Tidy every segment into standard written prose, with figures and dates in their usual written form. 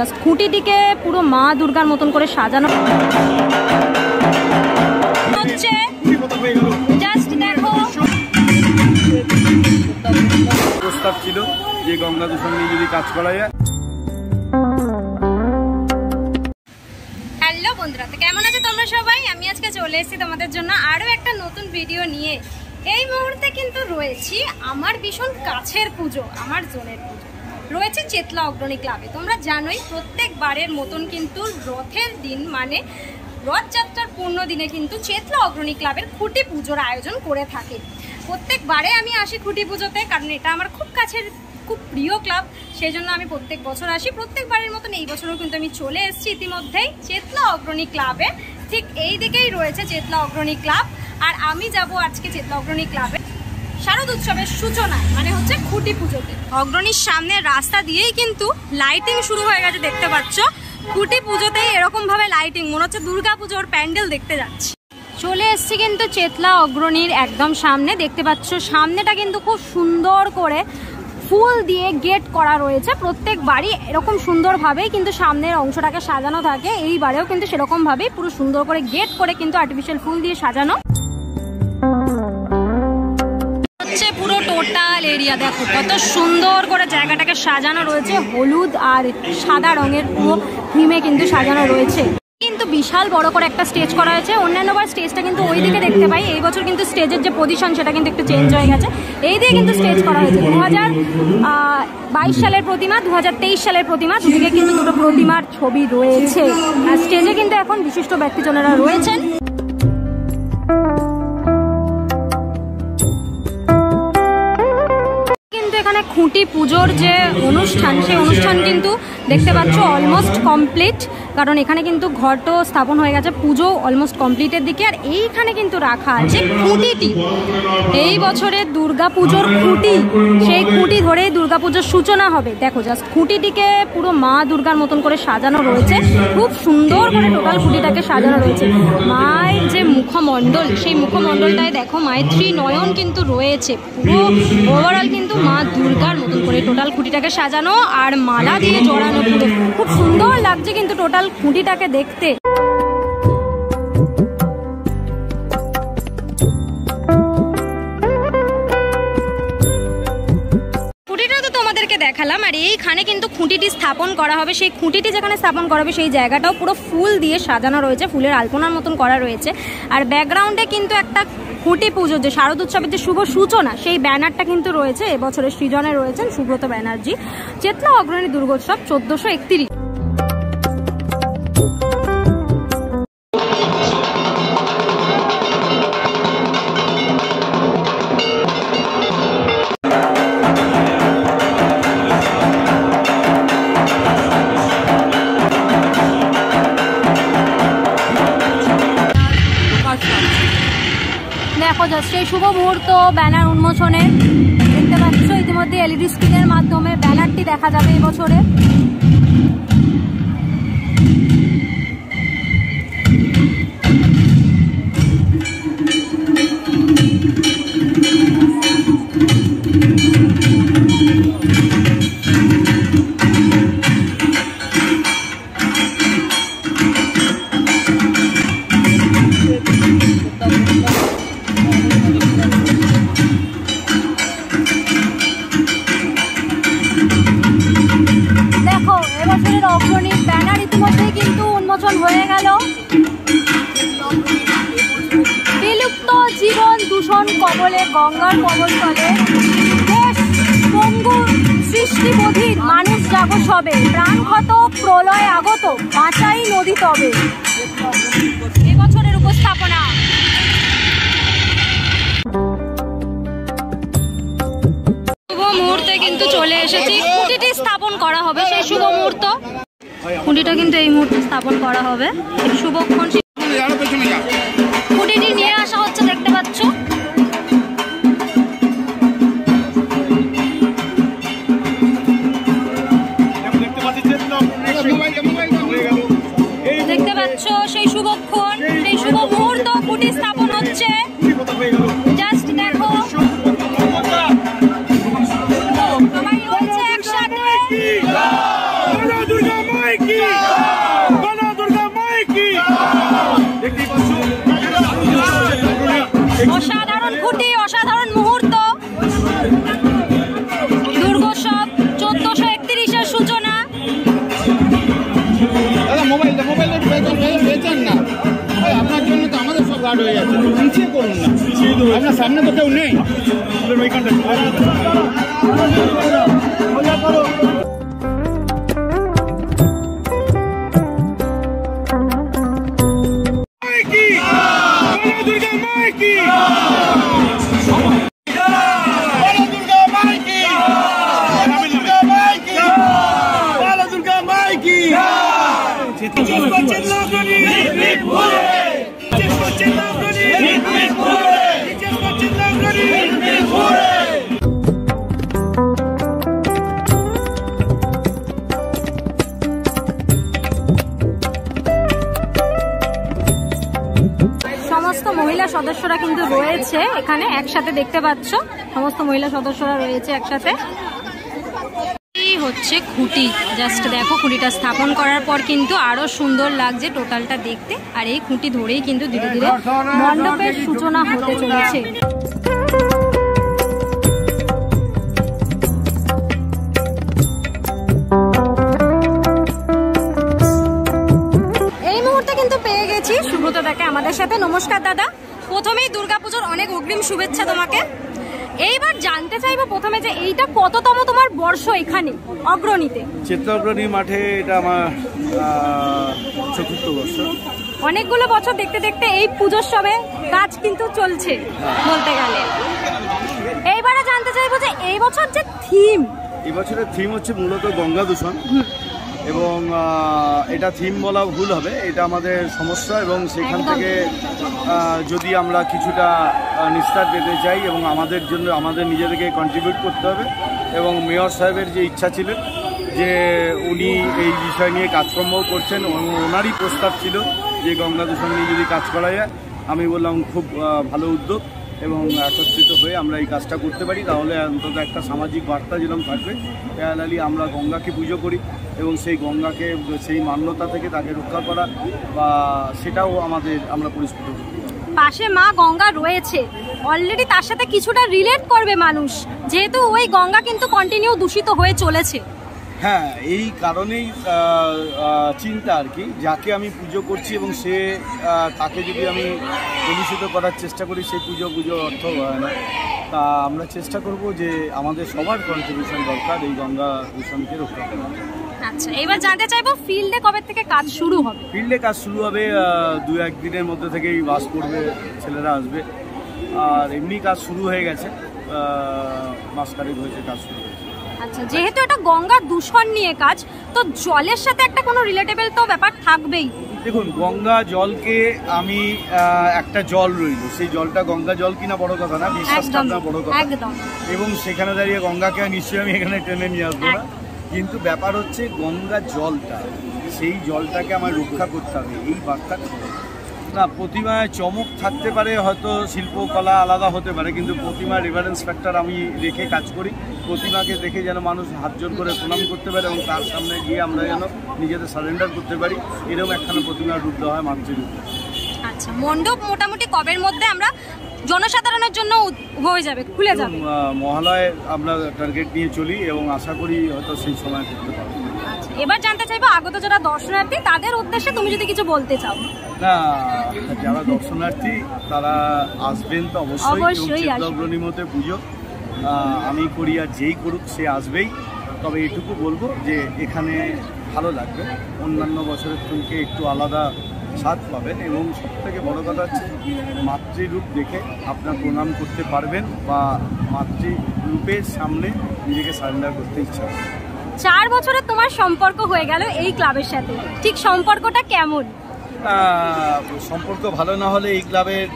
খুঁটিটিকে পুরো মা দুর্গার মতন করে সাজানো হচ্ছে। জাস্ট দেখো, প্রস্তাব ছিল যে গঙ্গা দূষণ নিয়ে যদি কাজ করা যায়। হ্যালো বন্ধুরা, তো কেমন আছো তোমরা সবাই? আমি আজকে চলে এসেছি তোমাদের জন্য আরও একটা নতুন ভিডিও নিয়ে। এই মুহূর্তে কিন্তু রয়েছি আমার ভীষণ কাছের পুজো, আমার জোনের পুজো রয়েছে চেতলা অগ্রণী ক্লাবে। তোমরা জানোই প্রত্যেকবারের মতন কিন্তু রথের দিন মানে রথযাত্রার পূর্ণ দিনে কিন্তু চেতলা অগ্রণী ক্লাবের খুঁটি পুজোর আয়োজন করে থাকে। প্রত্যেকবারে আমি আসি খুঁটি পুজোতে, কারণ এটা আমার খুব কাছের খুব প্রিয় ক্লাব, সেই জন্য আমি প্রত্যেক বছর আসি। প্রত্যেকবারের মতন এই বছরও কিন্তু আমি চলে এসেছি ইতিমধ্যেই চেতলা অগ্রণী ক্লাবে। ঠিক এই দিকেই রয়েছে চেতলা অগ্রণী ক্লাব, আর আমি যাব আজকে চেতলা অগ্রণী ক্লাবে শারদ উৎসবের সূচনায়, মানে হচ্ছে খুঁটি পুজোতে। অগ্রণীর সামনে রাস্তা দিয়েই কিন্তু লাইটিং শুরু হয়ে গেছে, দেখতে পাচ্ছ। খুঁটি পুজোতেই এরকম ভাবে লাইটিং, মনে হচ্ছে দুর্গা পুজোর প্যান্ডেল দেখতে যাচ্ছি। চলে এসছি কিন্তু চেতলা অগ্রণীর একদম সামনে, দেখতে পাচ্ছ সামনেটা কিন্তু খুব সুন্দর করে ফুল দিয়ে গেট করা রয়েছে। প্রত্যেক বাড়ি এরকম সুন্দরভাবেই কিন্তু সামনের অংশটাকে সাজানো থাকে, এইবারেও কিন্তু সেরকম ভাবেই পুরো সুন্দর করে গেট করে কিন্তু আর্টিফিশিয়াল ফুল দিয়ে সাজানো হচ্ছে। পুরো টোটাল এরিয়া দেখো কত সুন্দর করে জায়গাটাকে সাজানো রয়েছে, হলুদ আর সাদা রঙের পুরো থিমে কিন্তু সাজানো রয়েছে। কিন্তু বিশাল বড় করে একটা স্টেজ করা হয়েছে। অন্যান্যবার স্টেজটা কিন্তু ওই দিকে দেখতে পাই, এই বছর কিন্তু স্টেজের যে পজিশন সেটা কিন্তু একটু চেঞ্জ হয়ে গেছে। এই দিকে কিন্তু স্টেজ করা হয়েছে 2022 সালের প্রতিমা, 2023 সালের প্রতিমা, দুদিকে কিন্তু দুটো প্রতিমার ছবি রয়েছে। আর স্টেজে কিন্তু এখন বিশিষ্ট ব্যক্তিজনেরা রয়েছেন। এখানে খুঁটি পুজোর যে অনুষ্ঠান, সেই অনুষ্ঠান কিন্তু দেখতে পাচ্ছ অলমোস্ট কমপ্লিট, কারণ এখানে কিন্তু ঘট স্থাপন হয়ে গেছে, পুজো অলমোস্ট কমপ্লিটের দিকে। আর এইখানে কিন্তু রাখা আছে খুঁটিটি, এই বছরের দুর্গা পুজোর খুঁটি, সেই খুঁটি ধরেই দুর্গা পুজোর সূচনা হবে। দেখো জাস্ট খুঁটিটিকে পুরো মা দুর্গার মতন করে সাজানো রয়েছে, খুব সুন্দর করে টোটাল খুঁটিটাকে সাজানো রয়েছে। মায়ের যে মুখমণ্ডল, সেই মুখমণ্ডলটায় দেখো মায়ের ত্রিনয়ন কিন্তু রয়েছে। পুরো ওভারঅল কিন্তু মা দুর্গার মতন করে টোটাল খুঁটিটাকে সাজানো আর মালা দিয়ে জড়ানো, পুরো খুব সুন্দর লাগছে কিন্তু টোটাল খুঁটিটাকে দেখতে। খুঁটিটা তো তোমাদেরকে দেখালাম, আর এইখানে কিন্তু খুঁটিটি স্থাপন করা হবে। সেই খুঁটিটি যেখানে স্থাপন করা হবে সেই জায়গাটাও পুরো ফুল দিয়ে সাজানো রয়েছে, ফুলের আলপনার মতন করা রয়েছে। আর ব্যাকগ্রাউন্ডে কিন্তু একটা খুঁটি পুজোর যে শারদ উৎসবের যে শুভ সূচনা, সেই ব্যানারটা কিন্তু রয়েছে। এবছরের সৃজনে রয়েছেন সুব্রত ব্যানার্জি। চেতলা অগ্রণী দুর্গোৎসব 1431। দেখো জাস্ট সেই শুভ মুহূর্ত ব্যানার উন্মোচনে, দেখতে পাচ্ছ ইতিমধ্যে এলইডি স্ক্রিনের মাধ্যমে ব্যানারটি দেখা যাবে এবছরে। অগ্রণীর ব্যানার ইতিমধ্যেই কিন্তু উন্মোচন হয়ে গেল। বিলুপ্ত জীবন দূষণ কবলে গঙ্গার কবলতলে, দেশ পঙ্গুর সৃষ্টি বধির মানুষ জাগো সবে, প্রাণক্ষত প্রলয় আগত বাঁচাই নদী তবে। এবছরের উপস্থাপনা শুভ মুহূর্তে কিন্তু চলে এসেছি। খুঁটিটি স্থাপন করা হবে সেই শুভ মুহূর্ত, খুঁটিটা কিন্তু এই মুহূর্তে স্থাপন করা হবে। শুভক্ষণ খুঁটিটি নিয়ে আসা হচ্ছে, দেখতে পাচ্ছ। দেখতে পাচ্ছ সেই শুভক্ষণ, সেই শুভ মুহূর্ত, খুঁটি স্থাপন হচ্ছে। জাস্ট দেখো সবাই রয়েছে একসাথে। কি বলো দুর্গা মাই কি। দেখতেই পাচ্ছ অসাধারণ খুঁটি, অসাধারণ মুহূর্ত। দুর্গোৎসব 1431-এর সূচনা। দাদা মোবাইলটা বেচেন না, আপনার জন্য তো আমাদের সব গার্ড হয়ে যাচ্ছে, পিছিয়ে করুন না, আপনার সামনে তো কেউ নেই। সমস্ত মহিলা সদস্যরা কিন্তু রয়েছে এখানে একসাথে, দেখতে পাচ্ছ সমস্ত মহিলা সদস্যরা রয়েছে একসাথে। এই হচ্ছে খুঁটি, জাস্ট দেখো খুঁটিটা স্থাপন করার পর কিন্তু আরো সুন্দর লাগছে টোটালটা দেখতে। আর এই খুঁটি ধরেই কিন্তু ধীরে ধীরে মণ্ডপের সূচনা হতে চলেছে। এই মুহূর্তে কিন্তু পেয়ে গেছি সুব্রত দাকে আমাদের সাথে। নমস্কার দাদা, প্রথমেই দুর্গাপুজোর অনেক অগ্রিম শুভেচ্ছা তোমাকে। এইবার জানতে চাইবো প্রথমে যে এইটা কততম তোমার বর্ষ এখানে অগ্রণীতে? চিত্র অগ্রণী মাঠে এটা আমার 4র্থ বর্ষ। অনেকগুলো বছর দেখতে দেখতে এই পুজোৎসবে কাজ কিন্তু চলছে বলতে গেলে। এইবারে জানতে চাইবো যে এই বছর যে থিম, এই বছরের থিম হচ্ছে মূলত গঙ্গা দূষণ, এবং এটা থিম বলা ভুল হবে, এটা আমাদের সমস্যা। এবং সেখান থেকে যদি আমরা কিছুটা নিস্তার পেতে চাই এবং আমাদের জন্য আমাদের নিজেদেরকে কন্ট্রিবিউট করতে হবে। এবং মেয়র সাহেবের যে ইচ্ছা ছিল যে উনি এই বিষয় নিয়ে কাজকর্মও করছেন, ওনারই প্রস্তাব ছিল যে গঙ্গা দূষণ নিয়ে যদি কাজ করা যায়। আমি বললাম খুব ভালো উদ্যোগ, এবং একত্রিত হয়ে আমরা এই কাজটা করতে পারি তাহলে অন্তত একটা সামাজিক বার্তা যেরকম থাকবে। প্যারালালি আমরা গঙ্গাকে পুজো করি এবং সেই গঙ্গাকে সেই মান্যতা থেকে তাকে রক্ষা করা বা সেটাও আমরা পরিস্ফুট করি। পাশে মা গঙ্গা রয়েছে অলরেডি, তার সাথে কিছুটা রিলেট করবে মানুষ, যেহেতু ওই গঙ্গা কিন্তু কন্টিনিউ দূষিত হয়ে চলেছে। হ্যাঁ, এই কারণেই চিন্তা আর কি, যাকে আমি পুজো করছি এবং সে তাকে যদি আমি কলুষিত করার চেষ্টা করি সেই পুজো অর্থ হয় না। তা আমরা চেষ্টা করব যে আমাদের সবার কন্ট্রিবিউশন দরকার এই গঙ্গা দূষণকে রক্ষা করা। আচ্ছা, এবার জানতে চাইবো ফিল্ডে কবে থেকে কাজ শুরু হবে? ফিল্ডে কাজ শুরু হবে 2-1 দিনের মধ্যে থেকেই বাস করবে, ছেলেরা আসবে। আর এমনি কাজ শুরু হয়ে গেছে, মাসখানেক হয়েছে কাজ শুরু হয়েছে। আচ্ছা, যেহেতু এটা গঙ্গা দূষণ নিয়ে কাজ, তো জলের সাথে একটা কোনো রিলেটেবল তো ব্যাপার থাকবেই। দেখুন, গঙ্গা জলকে আমি একটা জল রইল, সেই জলটা গঙ্গা জল কিনা বড় কথা না, বিশ্বাসটা না বড় কথা। এবং সেখানে দাঁড়িয়ে গঙ্গাকে নিশ্চয়ই আমি এখানে টেনে নিয়ে আসবো না, কিন্তু ব্যাপার হচ্ছে গঙ্গা জলটা, সেই জলটাকে আমার রক্ষা করতে হবে, এই বার্তাটা না। প্রতিমায় চমক থাকতে পারে, হয়তো শিল্পকলা আলাদা হতে পারে, কিন্তু প্রতিমার রেফারেন্স ফ্যাক্টর আমি রেখে কাজ করি। প্রতিমাকে দেখে যেন মানুষ হাত জোর করে প্রণাম করতে পারে এবং তার সামনে গিয়ে আমরা যেন নিজেদের সারেন্ডার করতে পারি, এরকম একখানা প্রতিমার রূপ দেওয়া হয় মানুষের রূপে। আচ্ছা, মণ্ডপ মোটামুটি কবের মধ্যে আমরা জনসাধারণের জন্য হয়ে যাবে, খুলে যাবে? মহালয়ে আমরা টার্গেট নিয়ে চলি এবং আশা করি হয়তো সেই সময় করতে পারবো। আচ্ছা, এবার জানতে চাইবো আগত যারা দর্শনার্থী তাদের উদ্দেশ্যে তুমি যদি কিছু বলতে চাও। না, যারা দর্শনার্থী তারা আসবেন তো অবশ্যই। চিত্রগ্রহণীর মধ্যে পুজো আমি করি, আর যেই করুক সে আসবেই। তবে এটুকু বলবো যে এখানে ভালো লাগবে, অন্যান্য বছরের থেকে একটু আলাদা স্বাদ পাবেন, এবং সবথেকে বড় কথা হচ্ছে মাতৃরূপ দেখে আপনার প্রণাম করতে পারবেন বা মাতৃরূপের সামনে নিজেকে সারেন্ডার করতে ইচ্ছা হবে। 4 বছরের তোমার সম্পর্ক হয়ে গেল এই ক্লাবের সাথে, ঠিক সম্পর্কটা কেমন? সম্পর্ক ভালো না হলে এই ক্লাবের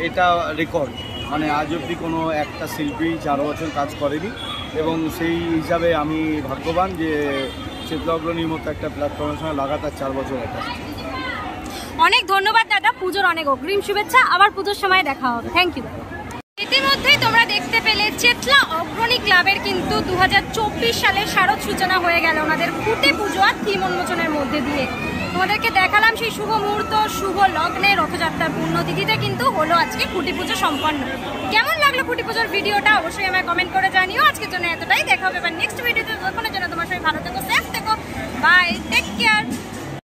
এটা রেকর্ড, মানে আজ অবধি কোনো একটা শিল্পী 4 বছর কাজ করেনি, এবং সেই হিসাবে আমি ভাগ্যবান যে চিত্র অগ্রণীর মতো একটা প্ল্যাটফর্মের সঙ্গে লাগাতার 4 বছর এটা। অনেক ধন্যবাদ দাদা, পুজোর অনেক অগ্রিম শুভেচ্ছা, আবার পুজোর সময় দেখা হবে। Thank you. ইতিমধ্যেই তোমরা দেখতে পেলে চেতলা অগ্রণী ক্লাবের কিন্তু 2024 সালের শারদ সূচনা হয়ে গেল ওনাদের খুঁটি পুজো আর থিম উন্মোচনের মধ্যে দিয়ে। তোমাদেরকে দেখালাম সেই শুভ মুহূর্ত, শুভ লগ্নে রথযাত্রার পুণ্যতিথিতে কিন্তু হলো আজকে খুঁটি পুজো সম্পন্ন। কেমন লাগলো খুঁটি পুজোর ভিডিওটা অবশ্যই আমায় কমেন্ট করে জানিও। আজকের জন্য এতটাই, দেখা হবে এবার নেক্সট ভিডিও।